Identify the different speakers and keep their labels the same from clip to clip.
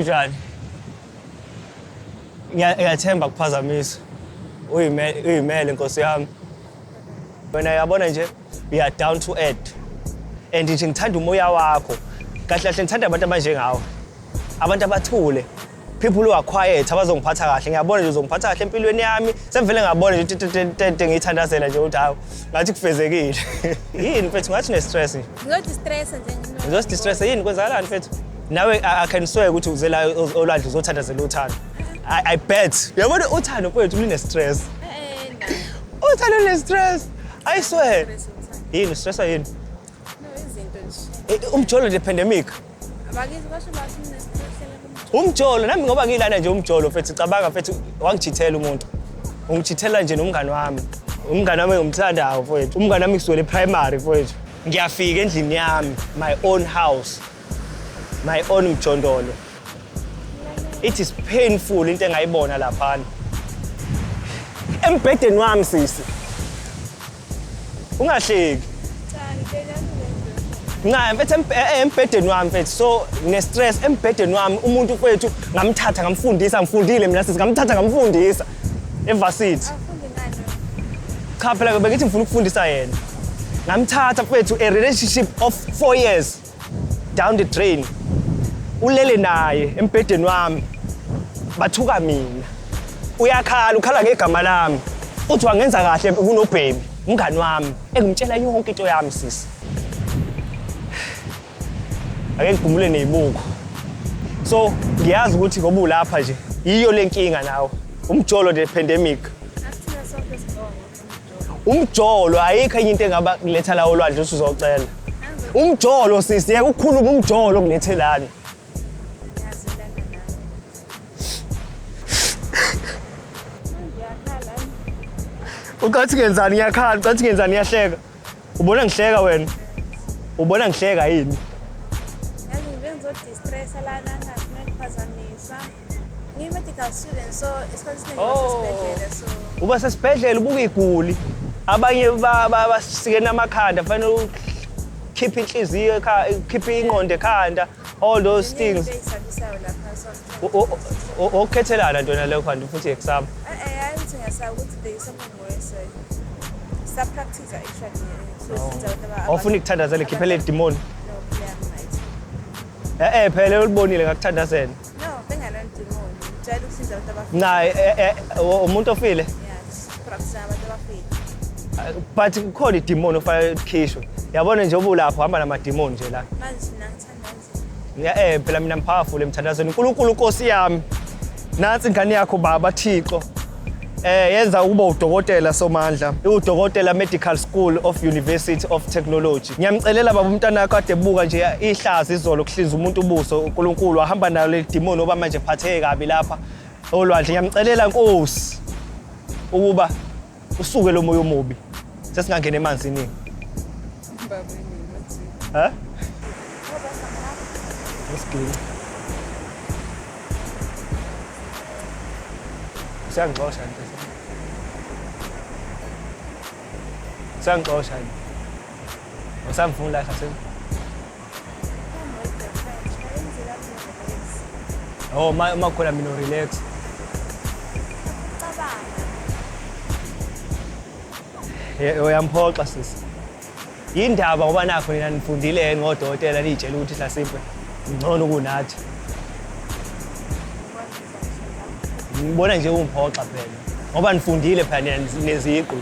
Speaker 1: Njani? Ngiyathemba kuphazamisa. Uyimele Nkosi yami. Wena yabona nje we are down to earth. And nje ngithanda umoya wakho. Kahle kahle ngithanda abantu abanjengawe. Abantu abathule. People who are quiet abazongiphatha kahle. Ngiyabona nje uzongiphatha kahle empilweni yami. Semvele ngabona nje ngiyithandazela nje ukuthi hawo ngathi kufezekile. Yini mfethu ngathi une stress nje.
Speaker 2: Ngizostress nje.
Speaker 1: Ngizostress yini kwenzakalani mfethu? Nawe I can swear ukuthi uzela olwandle uzothandazela uthando. I bet. Yabona uthando mfethu line stress. Uthando line stress. I swear. Yini stress yini?
Speaker 2: No izinto nje.
Speaker 1: Umjolo the pandemic.
Speaker 2: Abakithi basho bathi une stress.
Speaker 1: Umjolo nami ngoba ngilana nje umjolo mfethu cabanga mfethu wangijithela umuntu. Ungijithela nje nomngane wami. Umngane wami ngimthandayo mfethu. Umngane wami kusukela primary mfethu. Ngiyafika endlini yami, my own house. My own mjondolo. It is painful into engayibona laphana. Embhedeni wami sisi. Ungahleki. Mfethu embhedeni wami mfethu so ne stress embhedeni wami umuntu mfethu ngamthatha ngamfundisa ngifundile mina sisi ngamthatha ngamfundisa evarsity. Cha phela bengithi ngifuna ukufundisa yena. Ngamthatha mfethu a relationship of 4 years down the drain. Ulele naye embhedeni wami. Bathuka mina. Uyakhala ukhala ngegama lami. Uthi wangenza kahle kunobhebi umngani wami engimtshela yonke into yami sisi. Ake ngigumule nezibuko. So ngiyazi ukuthi ngoba ulapha nje yiyo lenkinga nawe. Umjolo the pandemic.
Speaker 2: Akuthina sonke sibonga.
Speaker 1: Umjolo ayikho enye into engaba kuletha la olwandle usuzocela. Umjolo sisi yeke ukukhuluma umjolo kulethelani. Ucathi ngenzani ngiyakhala, ucathi ngenzani ngiyahleka. Ubona ngihleka wena? Ubona ngihleka yini?
Speaker 2: Yazi ngibengizo-distress lana ngafuna ukuphazamisa. Ngiyi-medical student so isikhathi esiningi so.
Speaker 1: Uba sesibhedlela ubuka iguli. Abanye basikena amakhanda fanele ukhiphe inhliziyo ekhaya, ukhiphe ingqondo ekhanda, all those things. Okhethelana ntona leyo kanti futhi exam.
Speaker 2: Ayithi ngiyasaba ukuthi there is something worse. Sa-practice actually. So
Speaker 1: Awufuna ukuthandazela khiphele demon.
Speaker 2: No, yeah,
Speaker 1: Phela ulibonile ngakuthandazela.
Speaker 2: no, bengalona demon. Ngijayele ukusiza abantu abafile.
Speaker 1: Umuntu ofile.
Speaker 2: Yeah, practice abantu abafile.
Speaker 1: But kukhona idemon ofanele ukhishwe. Yabona nje obulapho uhamba namademon nje la.
Speaker 2: Manje nangithandaza.
Speaker 1: Phela mina powerful emthandazweni. uNkulunkulu Nkosi yami. Nansi ingane yakho baba Thixo. Yenza ukuba udokotela somandla. Udokotela Medical School of University of Technology. Ngiyamcelela baba umntana wakho ade buka nje ihlazi izolo kuhlinza umuntu ubuso uNkulunkulu wahamba nayo le demon oba manje phatheke kabi lapha olwandle. Ngiyamcelela Nkosi ukuba usuke lo moya omubi. Sesingangena emanzini. Ha? Usigcina. Siyangixosha nje. Siyangixosha nje. Usangifuna la khasini. Oh, makhona mina relax. Uyamphoxa sisi. Yindaba ngoba nakho nina nifundile ngodokotela nitshela ukuthi hlasimpe ngcono kunathi. Ngibona nje umphoxa phela. Ngoba nifundile phela neziqu.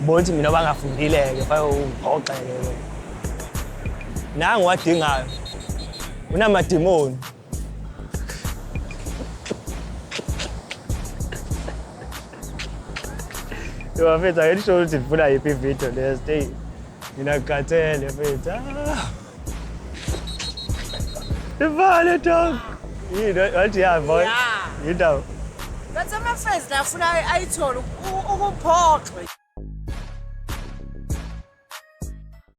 Speaker 1: Bonke mina bangafundileke fa umphoxeke. Nangu wadingayo. Unamademoni. Mfethu ayisho ukuthi ngifuna yiphi video le stay. Mina kathele mfethu. Ivale dog. Wathi ya boy. You know.
Speaker 2: But some friends ngiyafuna ayithole ukuphoxa.